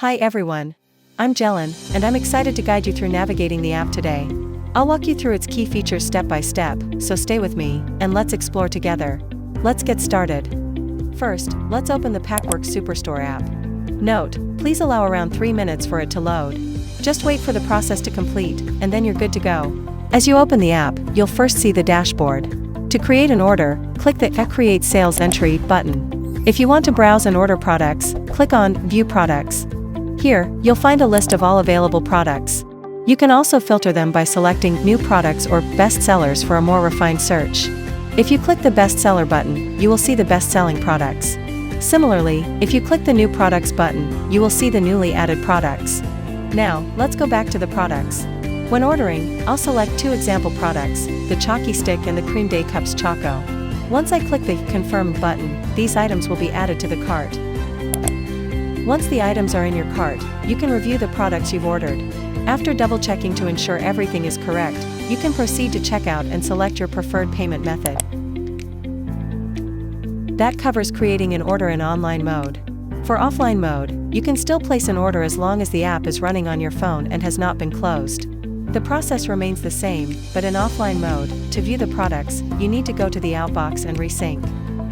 Hi everyone. I'm Jelen, and I'm excited to guide you through navigating the app today. I'll walk you through its key features step by step, so stay with me, and let's explore together. Let's get started. First, let's open the Packwork Superstore app. Note, please allow around 3 minutes for it to load. Just wait for the process to complete, and then you're good to go. As you open the app, you'll first see the dashboard. To create an order, click the Create Sales Entry button. If you want to browse and order products, click on View Products. Here, you'll find a list of all available products. You can also filter them by selecting New Products or Best Sellers for a more refined search. If you click the Best Seller button, you will see the best-selling products. Similarly, if you click the New Products button, you will see the newly added products. Now, let's go back to the products. When ordering, I'll select 2 example products, the Chalky Stick and the Cream Day Cups Choco. Once I click the Confirm button, these items will be added to the cart. Once the items are in your cart, you can review the products you've ordered. After double-checking to ensure everything is correct, you can proceed to checkout and select your preferred payment method. That covers creating an order in online mode. For offline mode, you can still place an order as long as the app is running on your phone and has not been closed. The process remains the same, but in offline mode, to view the products, you need to go to the outbox and resync.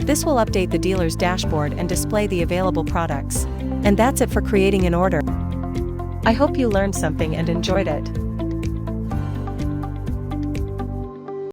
This will update the dealer's dashboard and display the available products. And that's it for creating an order. I hope you learned something and enjoyed it.